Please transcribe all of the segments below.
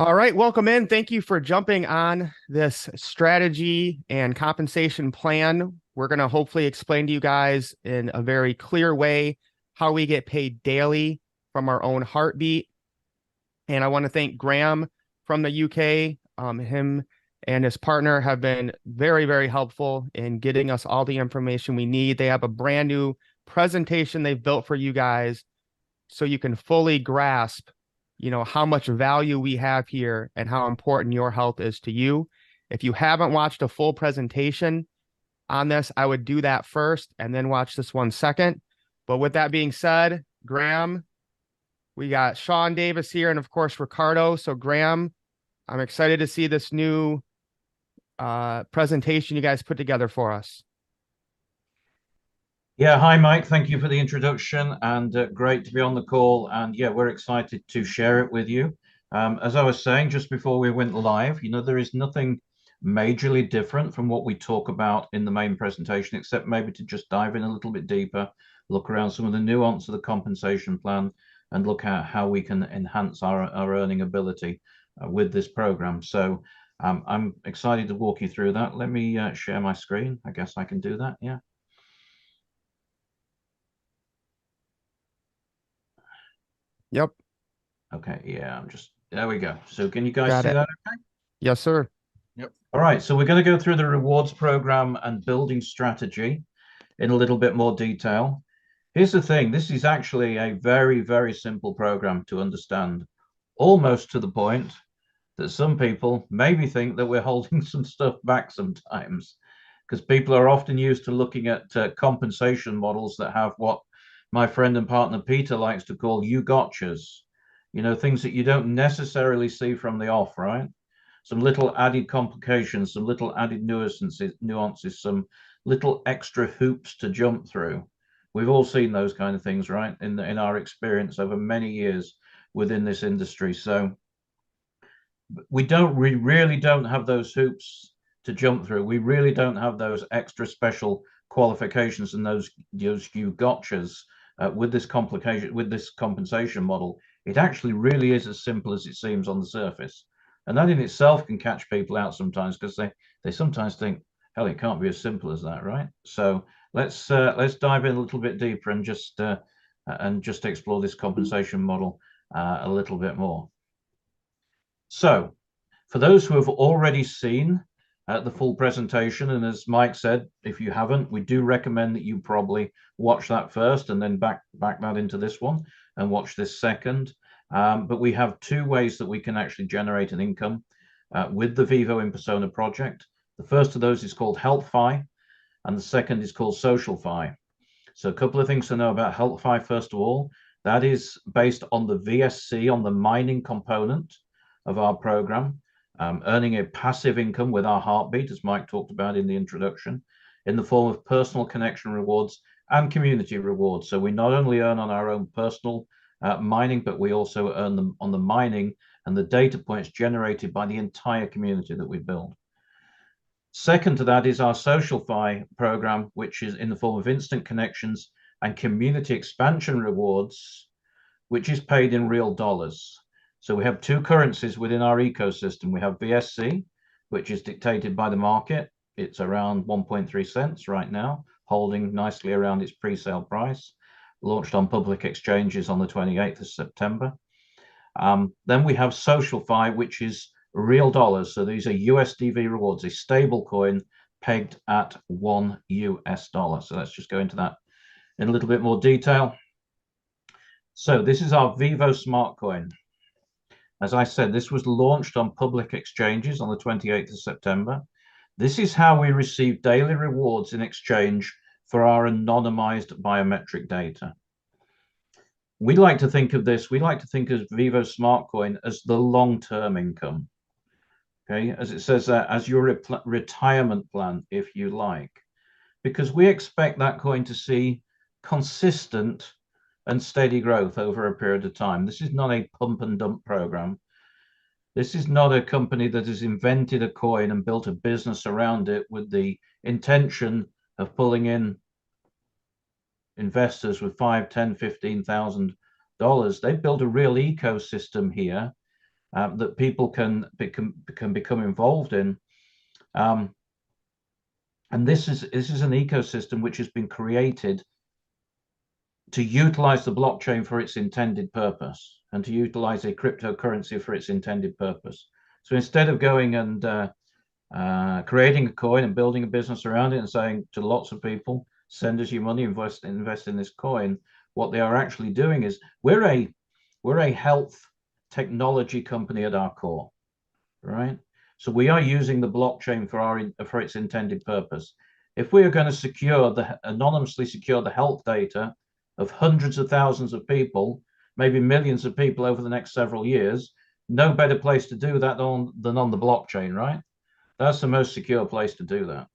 All right, welcome in. Thank you for jumping on this strategy and compensation plan. We're going to hopefully explain to you guys in a very clear way how we get paid daily from our own heartbeat. And I want to thank Graham from the UK. Him and his partner have been very, very helpful in getting us all the information we need. They have a brand new presentation they've built for you guys so you can fully grasp how much value we have here and how important your health is to you. If you haven't watched a full presentation on this, I would do that first and then watch this one second. But with that being said, Graham, we got Sean Davis here and of course Ricardo. So Graham, I'm excited to see this new presentation you guys put together for us. Yeah, hi Mike. Thank you for the introduction and great to be on the call. And yeah, we're excited to share it with you. As I was saying just before we went live, there is nothing majorly different from what we talk about in the main presentation, except maybe to just dive in a little bit deeper, look around some of the nuance of the compensation plan, and look at how we can enhance our earning ability with this program. So I'm excited to walk you through that. Let me share my screen. I guess I can do that. Yeah. Yep, Okay, yeah, there we go. So can you guys got see it. that? Yes, sir. Yep. All right, so we're going to go through the rewards program and building strategy in a little bit more detail. Here's the thing, this is actually a very, very simple program to understand, almost to the point that some people maybe think that we're holding some stuff back sometimes, because people are often used to looking at compensation models that have what my friend and partner Peter likes to call you gotchas, things that you don't necessarily see from the off, right? Some little added complications, some little added nuances, some little extra hoops to jump through. We've all seen those kind of things, right? In our experience over many years within this industry. So we really don't have those hoops to jump through. We really don't have those extra special qualifications and those you gotchas with this complication with this compensation model. It actually really is as simple as it seems on the surface, and that in itself can catch people out sometimes because they sometimes think, hell, it can't be as simple as that, right? So let's dive in a little bit deeper and just explore this compensation model a little bit more. So, for those who have already seen the full presentation, and as Mike said, if you haven't, we do recommend that you probably watch that first and then back that into this one and watch this second. But we have two ways that we can actually generate an income with the Vivo in Persona project. The first of those is called HealthFi, and the second is called SocialFi. So a couple of things to know about HealthFi, first of all. That is based on the VSC, on the mining component of our program, earning a passive income with our heartbeat, as Mike talked about in the introduction, in the form of personal connection rewards and community rewards. So we not only earn on our own personal mining, but we also earn them on the mining and the data points generated by the entire community that we build. Second to that is our SocialFi program, which is in the form of instant connections and community expansion rewards, which is paid in real dollars. So we have two currencies within our ecosystem. We have VSC, which is dictated by the market. It's around 1.3 cents right now, holding nicely around its pre-sale price, launched on public exchanges on the 28th of September. Then we have SocialFi, which is real dollars. So these are USDV rewards, a stable coin pegged at $1. So let's just go into that in a little bit more detail. So this is our Vivo Smart Coin. As I said, this was launched on public exchanges on the 28th of September. This is how we receive daily rewards in exchange for our anonymized biometric data. We like to think of Vivo Smart Coin as the long-term income. Okay, as it says as your retirement plan, if you like, because we expect that coin to see consistent and steady growth over a period of time. This is not a pump and dump program. This is not a company that has invented a coin and built a business around it with the intention of pulling in investors with $5, $10, $15,000. They've built a real ecosystem here that people can become involved in. And this is an ecosystem which has been created to utilize the blockchain for its intended purpose, and to utilize a cryptocurrency for its intended purpose. So instead of going and creating a coin and building a business around it and saying to lots of people, send us your money, invest in this coin, what they are actually doing is we're a health technology company at our core, right? So we are using the blockchain for its intended purpose. If we are going to anonymously secure the health data of hundreds of thousands of people, maybe millions of people over the next several years, no better place to do that than on the blockchain, right? That's the most secure place to do that.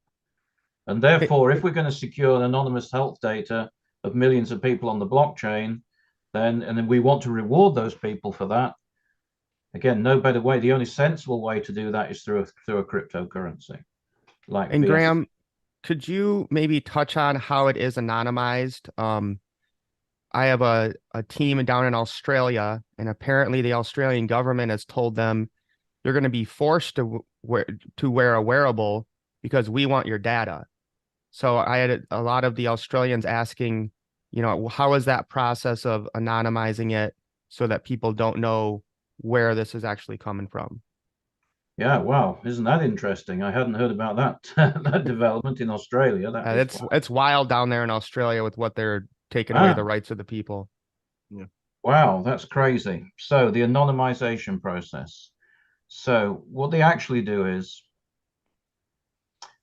And therefore, if we're going to secure anonymous health data of millions of people on the blockchain, then we want to reward those people for that, again, no better way. The only sensible way to do that is through a cryptocurrency. And Graham, could you maybe touch on how it is anonymized? I have a team down in Australia, and apparently the Australian government has told them you're going to be forced to wear a wearable because we want your data. So I had a lot of the Australians asking, how is that process of anonymizing it so that people don't know where this is actually coming from? Yeah, wow, isn't that interesting? I hadn't heard about that that development in Australia. It's wild down there in Australia with what they're taking away the rights of the people. Yeah. Wow, that's crazy. So the anonymization process. So what they actually do is,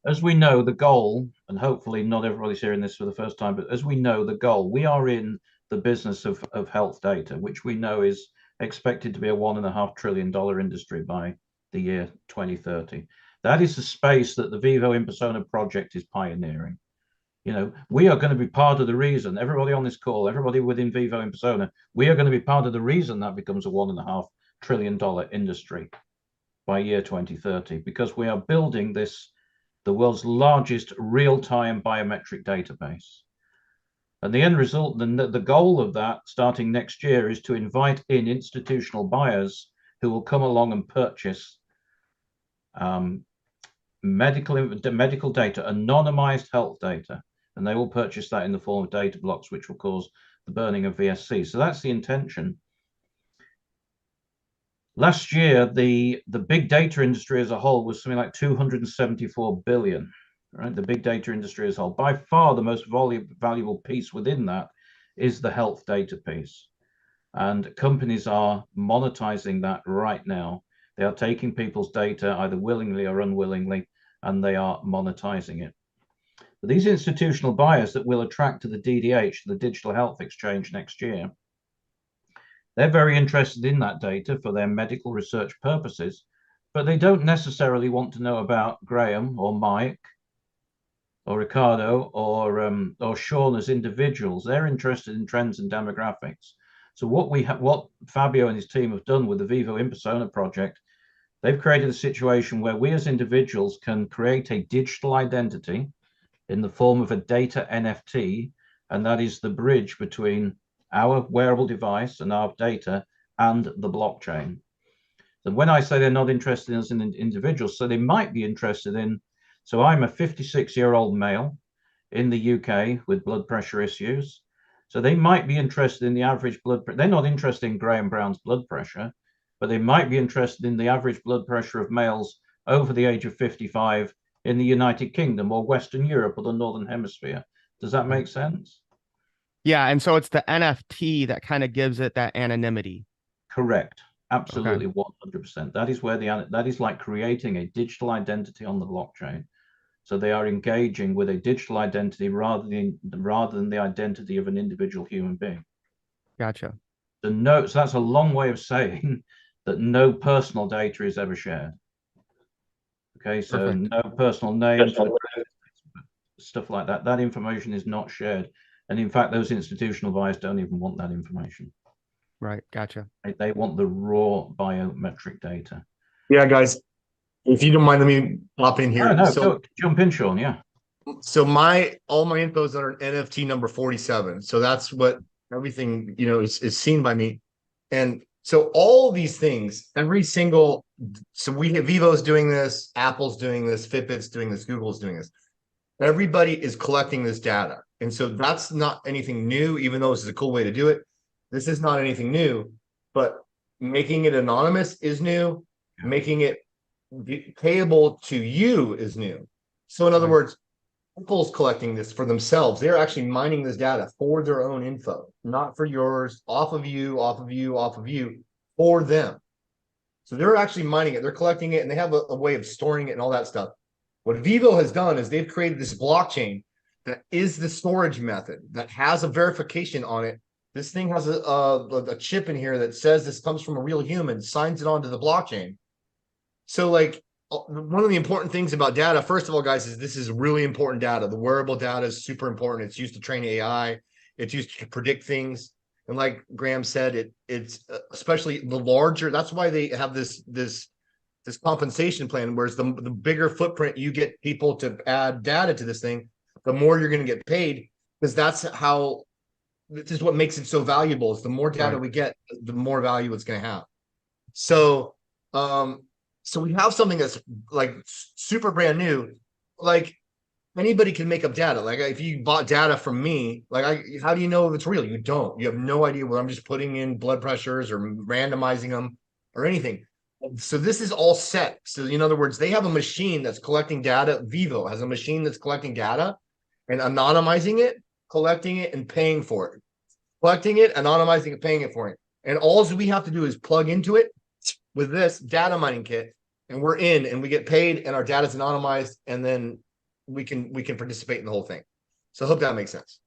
as we know, the goal, and hopefully not everybody's hearing this for the first time, but as we know, the goal, we are in the business of health data, which we know is expected to be a $1.5 trillion industry by the year 2030. That is the space that the Vivo in Persona project is pioneering. We are going to be part of the reason, everybody on this call, everybody within Vivo in Persona, we are going to be part of the reason that becomes a $1.5 trillion industry by year 2030, because we are building the world's largest real-time biometric database. And the end result, the goal of that starting next year, is to invite in institutional buyers who will come along and purchase medical data, anonymized health data, and they will purchase that in the form of data blocks, which will cause the burning of VSC. So that's the intention. Last year, the big data industry as a whole was something like 274 billion, right? The big data industry as a whole. By far, the most valuable piece within that is the health data piece. And companies are monetizing that right now. They are taking people's data either willingly or unwillingly, and they are monetizing it. But these institutional buyers that will attract to the DDH, the Digital Health Exchange, next year, they're very interested in that data for their medical research purposes, but they don't necessarily want to know about Graham or Mike or Ricardo or Sean as individuals. They're interested in trends and demographics. So what Fabio and his team have done with the Vivo in Persona project, they've created a situation where we as individuals can create a digital identity in the form of a data NFT, and that is the bridge between our wearable device and our data and the blockchain. And when I say they're not interested in us in individuals, so they might be interested in, so I'm a 56-year-old male in the UK with blood pressure issues. So they might be interested in the average blood pressure. They're not interested in Graham Brown's blood pressure, but they might be interested in the average blood pressure of males over the age of 55 in the United Kingdom or Western Europe or the Northern Hemisphere. Does that make sense? Yeah, and so it's the NFT that kind of gives it that anonymity. Correct. Absolutely, 100%. That is where that is like creating a digital identity on the blockchain. So they are engaging with a digital identity rather than the identity of an individual human being. Gotcha. So that's a long way of saying that no personal data is ever shared. Okay, so perfect. No personal names, stuff like that. That information is not shared. And in fact, those institutional buyers don't even want that information. Right. Gotcha. They want the raw biometric data. Yeah, guys, if you don't mind, let me hop in here. So jump in, Sean. Yeah. So all my info is under NFT number 47. So that's what everything, is seen by me. And So all these things, so Vivo's doing this, Apple's doing this, Fitbit's doing this, Google's doing this. Everybody is collecting this data. And so that's not anything new, even though this is a cool way to do it. This is not anything new, but making it anonymous is new. Making it payable to you is new. So in other words, Apple's collecting this for themselves. They're actually mining this data for their own info, not for yours, off of you, for them. So they're actually mining it. They're collecting it, and they have a way of storing it and all that stuff. What Vivo has done is they've created this blockchain that is the storage method that has a verification on it. This thing has a chip in here that says this comes from a real human, signs it onto the blockchain. So like one of the important things about data, first of all, guys, is this is really important data. The wearable data is super important. It's used to train AI. It's used to predict things. And like Graham said, it's especially the larger. That's why they have this compensation plan. Whereas the bigger footprint you get people to add data to this thing, the more you're going to get paid, because this is what makes it so valuable. Is the more data we get, the more value it's going to have. So, so we have something that's like super brand new. Like anybody can make up data. Like if you bought data from me, how do you know if it's real? You don't. You have no idea where I'm just putting in blood pressures or randomizing them or anything. So this is all set. So in other words, they have a machine that's collecting data. Vivo has a machine that's collecting data and anonymizing it, collecting it, and paying for it. Collecting it, anonymizing it, paying it for it. And all we have to do is plug into it with this data mining kit, and we're in, and we get paid, and our data is anonymized, and then we can participate in the whole thing. So I hope that makes sense.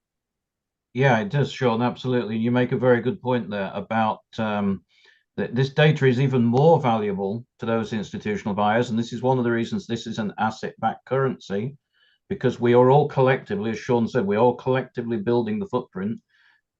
Yeah, it does, Sean. Absolutely. You make a very good point there about that this data is even more valuable to those institutional buyers. And this is one of the reasons this is an asset-backed currency, because we are all collectively, as Sean said, we're all collectively building the footprint,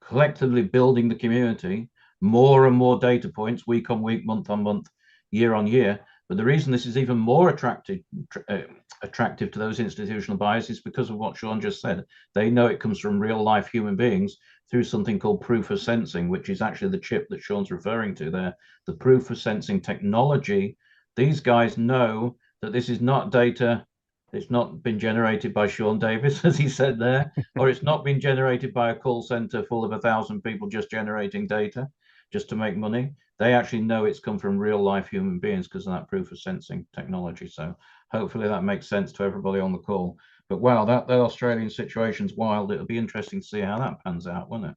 collectively building the community, more and more data points, week on week, month on month, year on year. But the reason this is even more attractive to those institutional buyers is because of what Sean just said. They know it comes from real life human beings through something called proof of sensing, which is actually the chip that Sean's referring to there, the proof of sensing technology. These guys know that this is not data. It's not been generated by Sean Davis, as he said there, or it's not been generated by a call center full of 1,000 people just generating data just to make money. They actually know it's come from real life human beings because of that proof of sensing technology. So hopefully that makes sense to everybody on the call. But wow, that Australian situation's wild. It'll be interesting to see how that pans out, won't it?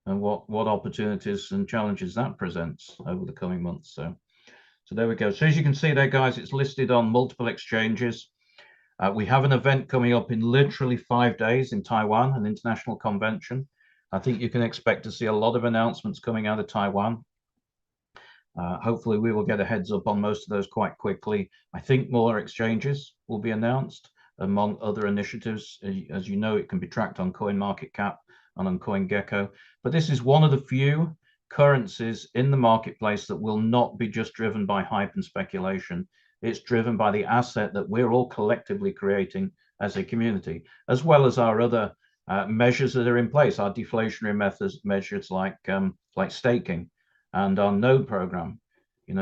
And what opportunities and challenges that presents over the coming months. So there we go. So as you can see there, guys, it's listed on multiple exchanges. We have an event coming up in literally 5 days in Taiwan, an international convention. I think you can expect to see a lot of announcements coming out of Taiwan. Hopefully we will get a heads up on most of those quite quickly. I think more exchanges will be announced among other initiatives. As you know, it can be tracked on CoinMarketCap and on CoinGecko. But this is one of the few currencies in the marketplace that will not be just driven by hype and speculation. It's driven by the asset that we're all collectively creating as a community, as well as our other measures that are in place, our deflationary measures like staking and our node program.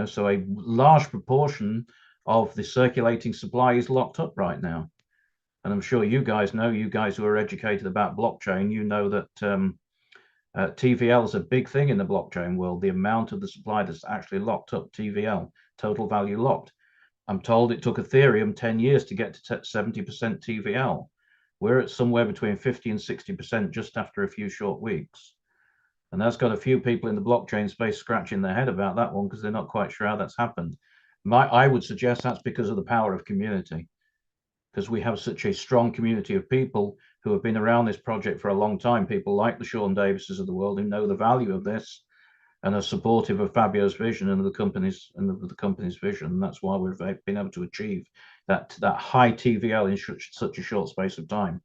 So a large proportion of the circulating supply is locked up right now. And I'm sure you guys who are educated about blockchain, you know that TVL is a big thing in the blockchain world. The amount of the supply that's actually locked up, TVL, total value locked. I'm told it took Ethereum 10 years to get to 70% TVL. We're at somewhere between 50 and 60% just after a few short weeks. And that's got a few people in the blockchain space scratching their head about that one because they're not quite sure how that's happened. I would suggest that's because of the power of community, because we have such a strong community of people who have been around this project for a long time, people like the Sean Davises of the world who know the value of this and are supportive of Fabio's vision and the company's vision. And that's why we've been able to achieve that high TVL in such a short space of time.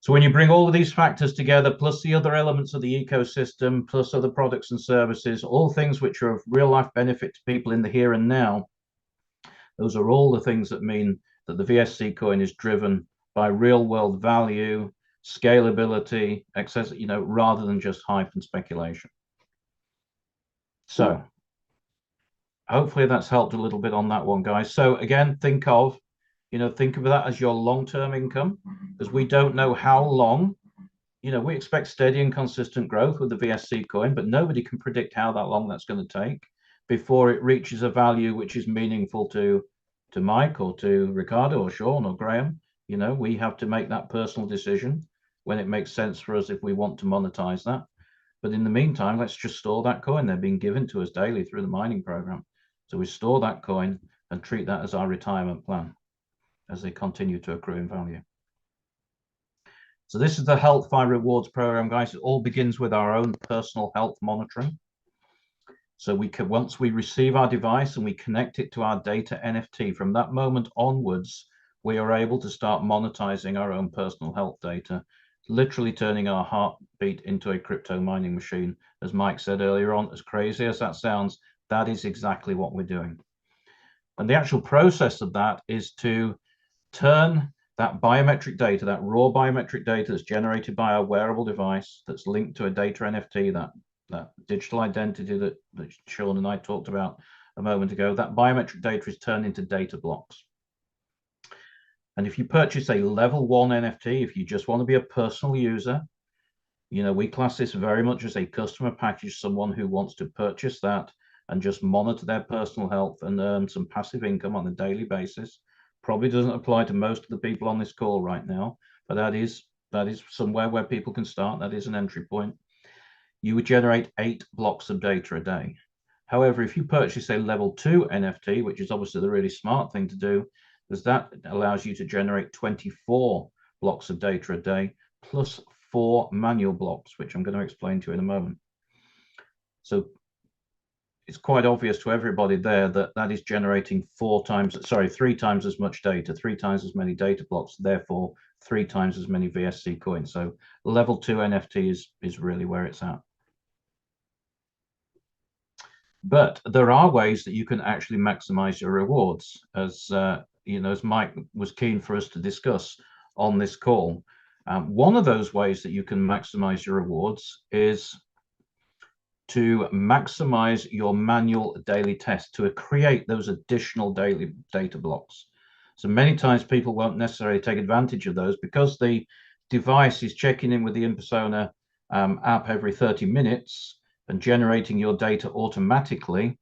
So when you bring all of these factors together, plus the other elements of the ecosystem, plus other products and services, all things which are of real life benefit to people in the here and now, those are all the things that mean that the VSC coin is driven by real world value, scalability, access, rather than just hype and speculation. So hopefully that's helped a little bit on that one, guys. So again, think of that as your long-term income, because we don't know how long. We expect steady and consistent growth with the VSC coin, but nobody can predict how that long that's going to take before it reaches a value which is meaningful to Mike or to Ricardo or Sean or Graham. We have to make that personal decision when it makes sense for us if we want to monetize that. But in the meantime, let's just store that coin. They're being given to us daily through the mining program. So we store that coin and treat that as our retirement plan as they continue to accrue in value. So this is the Health-Fi Rewards program, guys. It all begins with our own personal health monitoring. So once we receive our device and we connect it to our data NFT, from that moment onwards, we are able to start monetizing our own personal health data, literally turning our heartbeat into a crypto mining machine. As Mike said earlier on, as crazy as that sounds, that is exactly what we're doing. And the actual process of that is to turn that biometric data, that raw biometric data that's generated by our wearable device, that's linked to a data NFT, that digital identity that Sean and I talked about a moment ago, that biometric data is turned into data blocks. And if you purchase a level 1 NFT, if you just want to be a personal user, we class this very much as a customer package, someone who wants to purchase that and just monitor their personal health and earn some passive income on a daily basis. Probably doesn't apply to most of the people on this call right now, but that is somewhere where people can start. That is an entry point. You would generate 8 blocks of data a day. However, if you purchase a level 2 NFT, which is obviously the really smart thing to do, because that allows you to generate 24 blocks of data a day, plus 4 manual blocks, which I'm going to explain to you in a moment. So it's quite obvious to everybody there that is generating 3 times as much data, 3 times as many data blocks, therefore 3 times as many VSC coins. So level 2 NFT is really where it's at. But there are ways that you can actually maximize your rewards, as as Mike was keen for us to discuss on this call. One of those ways that you can maximize your rewards is to maximize your manual daily test, to create those additional daily data blocks. So many times people won't necessarily take advantage of those because the device is checking in with the InPersona app every 30 minutes and generating your data automatically.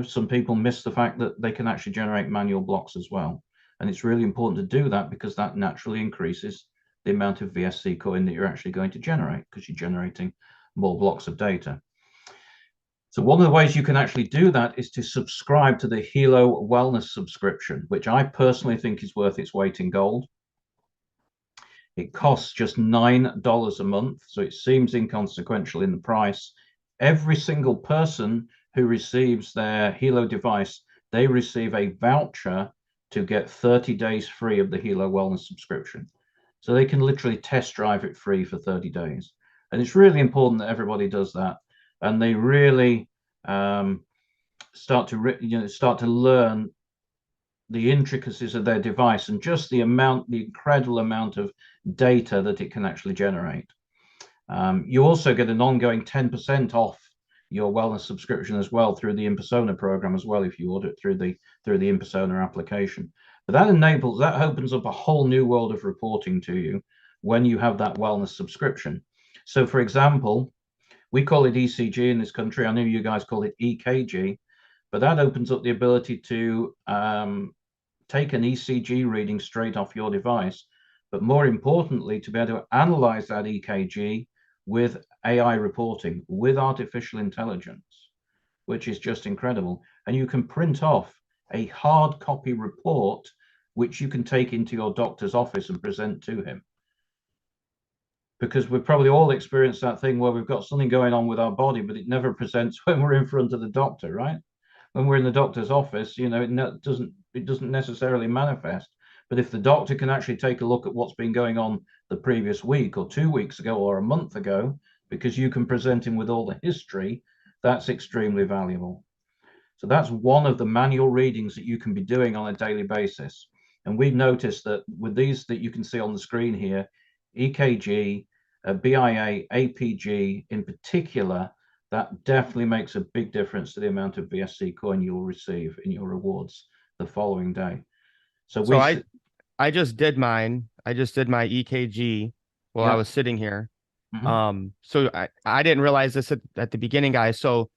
Some people miss the fact that they can actually generate manual blocks as well. And it's really important to do that because that naturally increases the amount of VSC coin that you're actually going to generate because you're generating more blocks of data. So one of the ways you can actually do that is to subscribe to the Hilo Wellness subscription, which I personally think is worth its weight in gold. It costs just $9 a month, so it seems inconsequential in the price. Every single person who receives their Hilo device, they receive a voucher to get 30 days free of the Hilo Wellness subscription. So they can literally test drive it free for 30 days. And it's really important that everybody does that. And they really start to learn the intricacies of their device and just the incredible amount of data that it can actually generate. You also get an ongoing 10% off your wellness subscription as well through the InPersona program as well if you order it through the InPersona application. But that opens up a whole new world of reporting to you when you have that wellness subscription. So for example, we call it ECG in this country. I know you guys call it EKG, but that opens up the ability to take an ECG reading straight off your device, but more importantly, to be able to analyze that EKG with AI reporting, with artificial intelligence, which is just incredible. And you can print off a hard copy report, which you can take into your doctor's office and present to him. Because we've probably all experienced that thing where we've got something going on with our body, but it never presents when we're in front of the doctor, right? When we're in the doctor's office, it doesn't necessarily manifest. But if the doctor can actually take a look at what's been going on the previous week or 2 weeks ago or a month ago, because you can present him with all the history, that's extremely valuable. So that's one of the manual readings that you can be doing on a daily basis. And we've noticed that with these that you can see on the screen here, EKG, BIA, APG in particular, that definitely makes a big difference to the amount of VSC coin you'll receive in your rewards the following day. So So I just did mine. I just did my EKG while I Yeah. was sitting here. Mhm. So I didn't realize this at the beginning, guys. So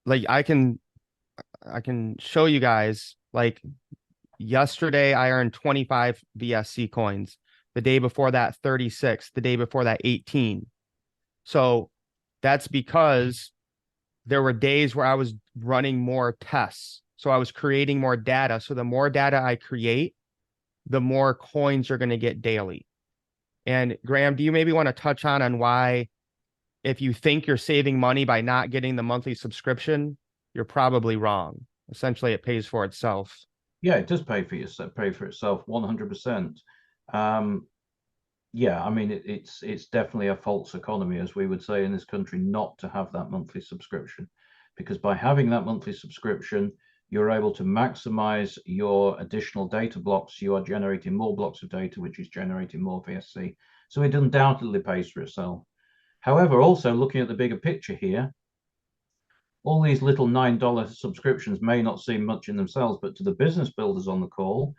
like I can show you guys like yesterday I earned 25 VSC coins. The day before that 36, the day before that 18. So that's because there were days where I was running more tests. So I was creating more data. So the more data I create, the more coins you're going to get daily. And Graham, do you maybe want to touch on why, if you think you're saving money by not getting the monthly subscription, you're probably wrong. Essentially, it pays for itself. Yeah, it does pay for itself 100%. Yeah, I mean it's definitely a false economy, as we would say in this country, not to have that monthly subscription, because by having that monthly subscription, you're able to maximize your additional data blocks. You are generating more blocks of data, which is generating more VSC. So it undoubtedly pays for itself. However, also looking at the bigger picture here, all these little $9 subscriptions may not seem much in themselves, but to the business builders on the call,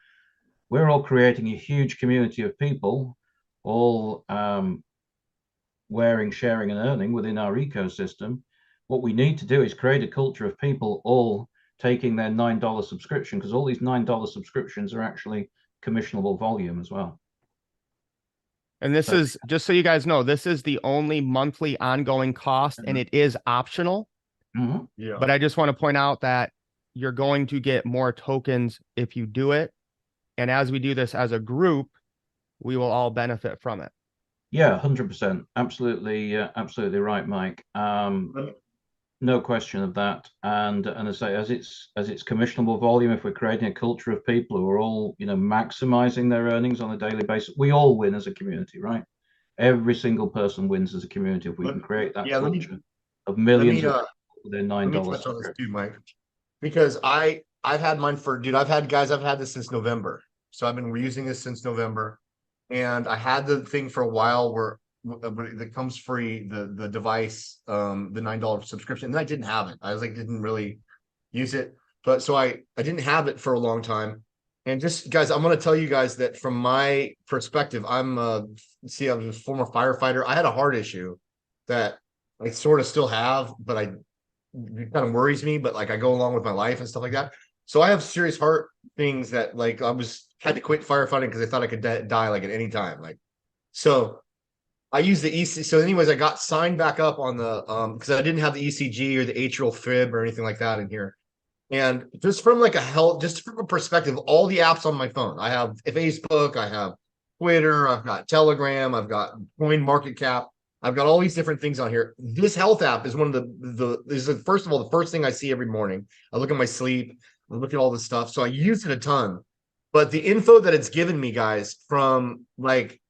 we're all creating a huge community of people, all wearing, sharing, and earning within our ecosystem. What we need to do is create a culture of people all taking their $9 subscription, because all these $9 subscriptions are actually commissionable volume as well. And this is, just so you guys know, this is the only monthly ongoing cost, and it is optional. Mhm. Yeah. But I just want to point out that you're going to get more tokens if you do it. And as we do this as a group, we will all benefit from it. Yeah, 100%. Absolutely, absolutely right, Mike. No question of that. And I say, as it's commissionable volume, if we're creating a culture of people who are all, maximizing their earnings on a daily basis, we all win as a community, right? Every single person wins as a community if we can create that culture of millions of people with their let me $9 touch on this subscription. too, Mike, because I've had mine for, dude, I've had this since November. So I've been using this since November, and I had the thing for a while where that comes free, the device, the $9 subscription. And I didn't have it. I was like, didn't really use it. But so I didn't have it for a long time. And just guys, I'm going to tell you guys that from my perspective, I'm I was a former firefighter. I had a heart issue that I sort of still have, but it kind of worries me, but like I go along with my life and stuff like that. So I have serious heart things that like had to quit firefighting because I thought I could die like at any time. Like, so I use the EC. So anyways, I got signed back up on the, because I didn't have the ECG or the atrial fib or anything like that in here. And just from like just from a perspective, all the apps on my phone, I have Facebook, I have Twitter, I've got Telegram, I've got Coin Market Cap, I've got all these different things on here. This health app is one of first of all, the first thing I see every morning. I look at my sleep, I look at all this stuff. So I use it a ton. But the info that it's given me, guys, from like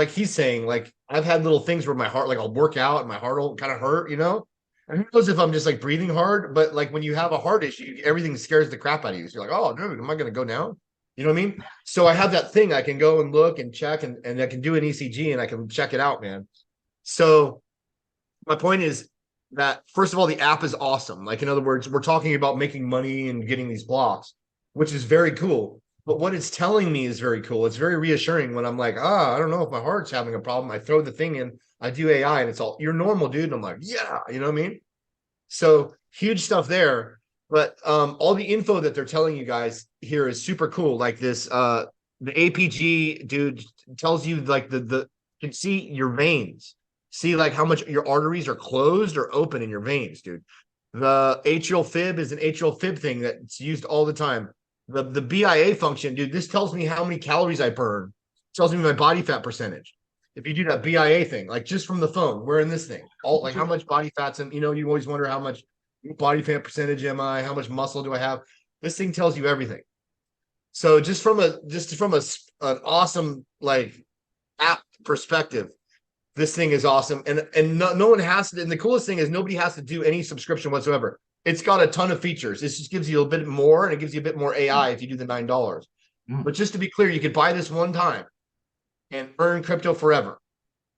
he's saying, like I've had little things where my heart, like I'll work out and my heart will kind of hurt, And who knows if I'm just like breathing hard, but like when you have a heart issue, everything scares the crap out of you. So you're like, oh, dude, am I going to go down? You know what I mean? So I have that thing I can go and look and check, and I can do an ECG and I can check it out, man. So my point is that, first of all, the app is awesome. Like, in other words, we're talking about making money and getting these blocks, which is very cool. But what it's telling me is very cool. It's very reassuring when I'm like, I don't know if my heart's having a problem. I throw the thing in, I do AI, and it's all, you're normal, dude. And I'm like, yeah, you know what I mean? So huge stuff there. But all the info that they're telling you guys here is super cool. Like this, the APG dude tells you like you can see your veins, see like how much your arteries are closed or open in your veins, dude. The atrial fib is an atrial fib thing that's used all the time. The BIA function, dude, this tells me how many calories I burn. It tells me my body fat percentage. If you do that BIA thing, like just from the phone, we're in this thing. All like how much body fat's in, you always wonder how much body fat percentage am I, how much muscle do I have? This thing tells you everything. So just from an awesome like app perspective, this thing is awesome. And no one has to, and the coolest thing is nobody has to do any subscription whatsoever. It's got a ton of features. It just gives you a bit more, and it gives you a bit more AI if you do the $9. But just to be clear, you could buy this one time and earn crypto forever.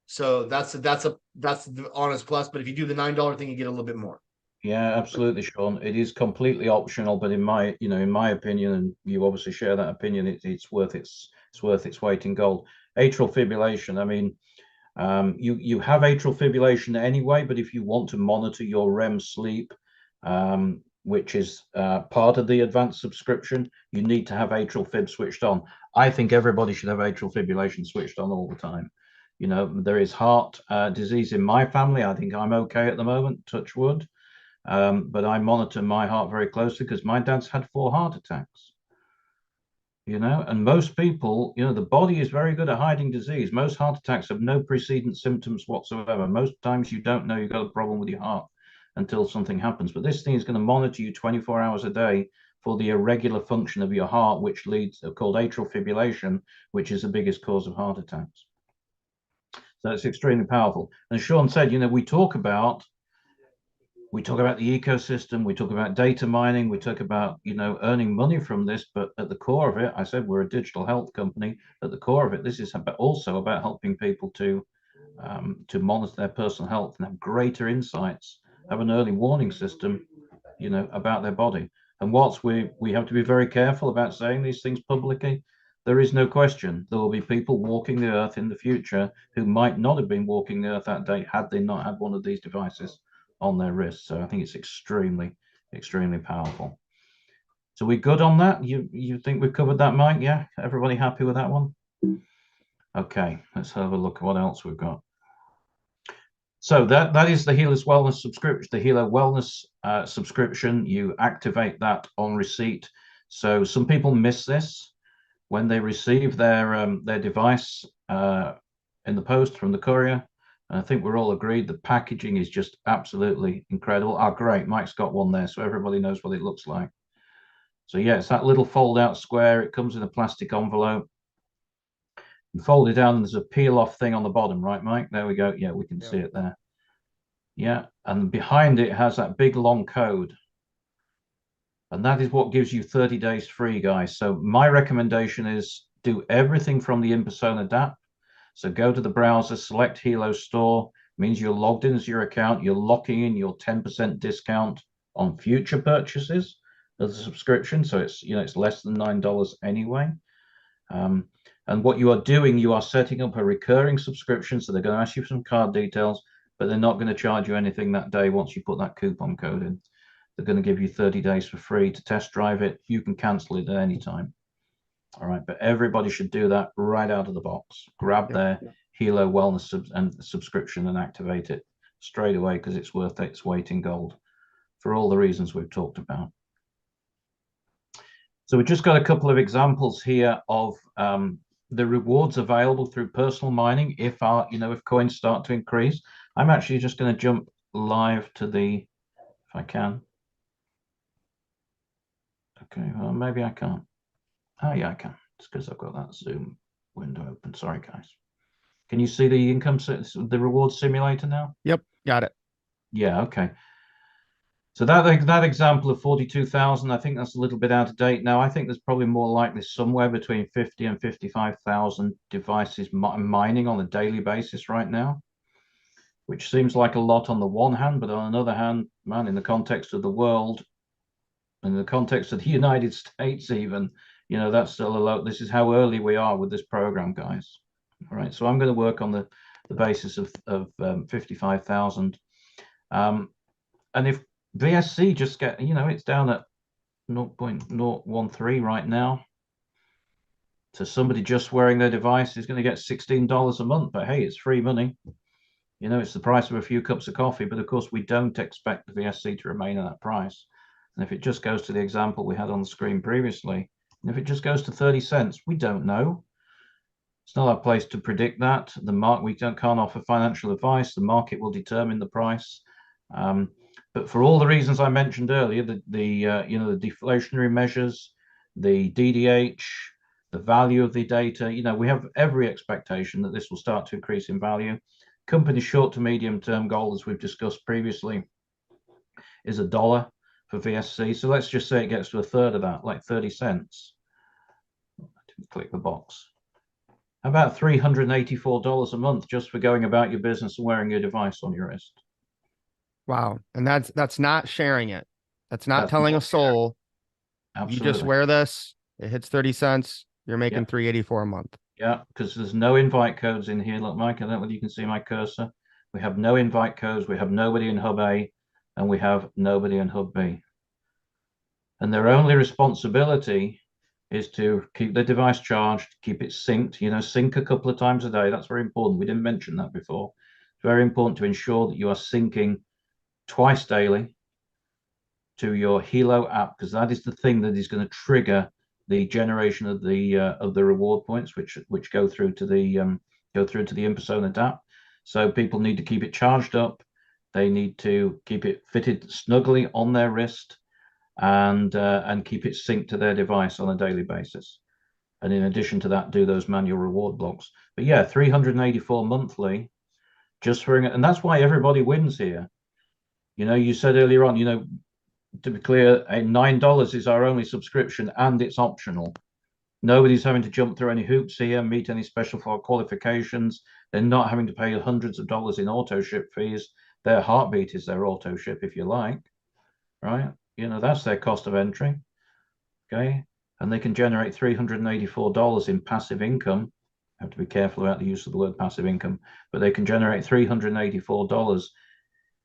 So that's the honest plus. But if you do the $9 thing, you get a little bit more. Yeah, absolutely, Sean. It is completely optional, but in my opinion, and you obviously share that opinion, it's worth its weight in gold. Atrial fibrillation. I mean, you have atrial fibrillation anyway, but if you want to monitor your REM sleep, which is part of the advanced subscription, you need to have atrial fib switched on. I think everybody should have atrial fibrillation switched on all the time. You know, there is heart disease in my family. I think I'm okay at the moment, touch wood. But I monitor my heart very closely because my dad's had 4 heart attacks. You know, and most people, you know, the body is very good at hiding disease. Most heart attacks have no precedent symptoms whatsoever. Most times you don't know you've got a problem with your heart until something happens. But this thing is going to monitor you 24 hours a day for the irregular function of your heart, which leads called atrial fibrillation, which is the biggest cause of heart attacks. So it's extremely powerful. And Sean said, you know, we talk about the ecosystem, we talk about data mining, we talk about, you know, earning money from this, but at the core of it, I said we're a digital health company. At the core of it, this is also about helping people to monitor their personal health and have greater insights, have an early warning system, you know, about their body. And whilst we have to be very careful about saying these things publicly, there is no question there will be people walking the earth in the future who might not have been walking the earth that day had they not had one of these devices on their wrists. So I think it's extremely, extremely powerful. So we good on that? You think we've covered that, Mike? Yeah, everybody happy with that one? Okay, let's have a look at what else we've got. So that is the Healers Wellness subscription, the Healer Wellness subscription. You activate that on receipt. So some people miss this when they receive their device in the post from the courier. And I think we're all agreed the packaging is just absolutely incredible. Oh, great. Mike's got one there, so everybody knows what it looks like. So yeah, it's that little fold-out square. It comes in a plastic envelope. You fold it down, and there's a peel-off thing on the bottom, right, Mike? There we go. Yeah, we can see it there. Yeah, and behind it has that big, long code. And that is what gives you 30 days free, guys. So my recommendation is do everything from the InPersona DApp. So go to the browser, select Helo Store, means you're logged into your account, you're locking in your 10% discount on future purchases of the subscription. So it's, you know, it's less than $9 anyway. And what you are doing, you are setting up a recurring subscription. So they're going to ask you for some card details, but they're not going to charge you anything that day once you put that coupon code in. They're going to give you 30 days for free to test drive it. You can cancel it at any time. All right, but everybody should do that right out of the box. Grab their Helo Wellness subscription and activate it straight away because it's worth its weight in gold for all the reasons we've talked about. So we've just got a couple of examples here of the rewards available through personal mining if coins start to increase. I'm actually just going to jump live to the, if I can. Okay, well, maybe I can't. Oh, yeah, I can. It's because I've got that Zoom window open. Sorry, guys. Can you see the the reward simulator now? Yep, got it. Yeah, okay. So that example of 42,000, I think that's a little bit out of date now. I think there's probably more likely somewhere between 50 and 55,000 devices mining on a daily basis right now, which seems like a lot on the one hand, but on another hand, man, in the context of the world, in the context of the United States even, you know, that's still a lot. This is how early we are with this program, guys. All right, so I'm going to work on the basis of 55,000. And if VSC just get, you know, it's down at 0.013 right now. So somebody just wearing their device is going to get $16 a month, but hey, it's free money. You know, it's the price of a few cups of coffee, but of course we don't expect the VSC to remain at that price. And if it just goes to the example we had on the screen previously, and if it just goes to 30 cents, we don't know. It's not our place to predict that. Can't offer financial advice. The market will determine the price. But for all the reasons I mentioned earlier, the deflationary measures, the DDH, the value of the data, you know, we have every expectation that this will start to increase in value. Company short to medium term goal, as we've discussed previously, is $1 for VSC. So let's just say it gets to a third of that, like 30 cents. Click the box. About $384 a month just for going about your business and wearing your device on your wrist. Wow. And that's not sharing it. That's not That's telling a not soul, you just absolutely. wear this, it hits 30 cents, you're making Yeah. 384 a month. Yeah, because there's no invite codes in here. Look, Mike, I don't know whether you can see my cursor. We have no invite codes. We have nobody in Hub A, and we have nobody in Hub B. And their only responsibility is to keep the device charged, keep it synced, sync a couple of times a day. That's very important. We didn't mention that before. It's very important to ensure that you are syncing twice daily to your Helo app, because that is the thing that is going to trigger the generation of the reward points, which go through to the InPersona DApp. So people need to keep it charged up. They need to keep it fitted snugly on their wrist, and keep it synced to their device on a daily basis. And in addition to that, do those manual reward blocks. But yeah, 384 monthly, just for, and that's why everybody wins here. You said earlier on, to be clear, $9 is our only subscription, and it's optional. Nobody's having to jump through any hoops here, meet any special qualifications. They're not having to pay hundreds of dollars in auto ship fees. Their Heartbeat is their auto ship, if you like, right? That's their cost of entry. Okay. And they can generate $384 in passive income. I have to be careful about the use of the word passive income, but they can generate $384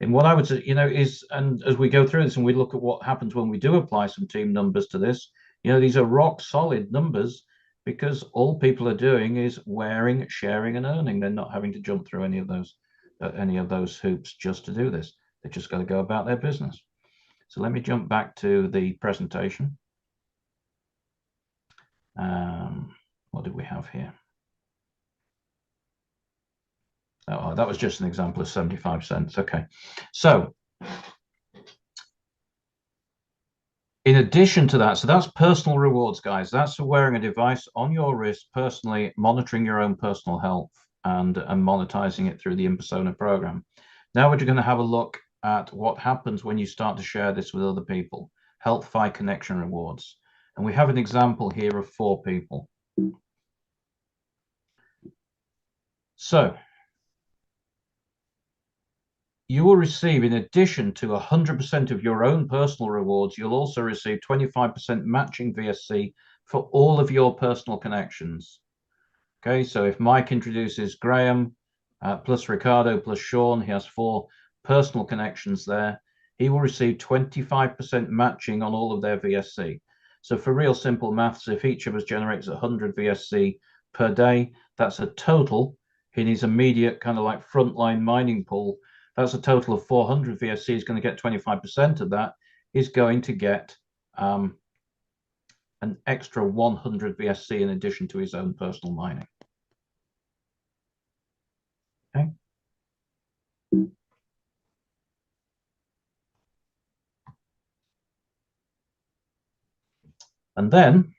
in what I would say, is, and as we go through this and we look at what happens when we do apply some team numbers to this, these are rock solid numbers, because all people are doing is wearing, sharing, and earning. They're not having to jump through any of those hoops just to do this. They just got to go about their business. So let me jump back to the presentation. What did we have here? Oh, that was just an example of 75 cents. Okay. So in addition to that, so that's personal rewards, guys. That's for wearing a device on your wrist, personally monitoring your own personal health and monetizing it through the InPersona program. Now we're going to have a look at what happens when you start to share this with other people. HealthFi connection rewards. And we have an example here of 4 people. So you will receive, in addition to 100% of your own personal rewards, you'll also receive 25% matching VSC for all of your personal connections. Okay, so if Mike introduces Graham plus Ricardo plus Sean, he has 4 personal connections there. He will receive 25% matching on all of their VSC. So for real simple maths, if each of us generates 100 VSC per day, that's a total in his immediate kind of like frontline mining pool. That's a total of 400 VSC. Is going to get 25% of that. Is going to get an extra 100 VSC in addition to his own personal mining. Okay. And then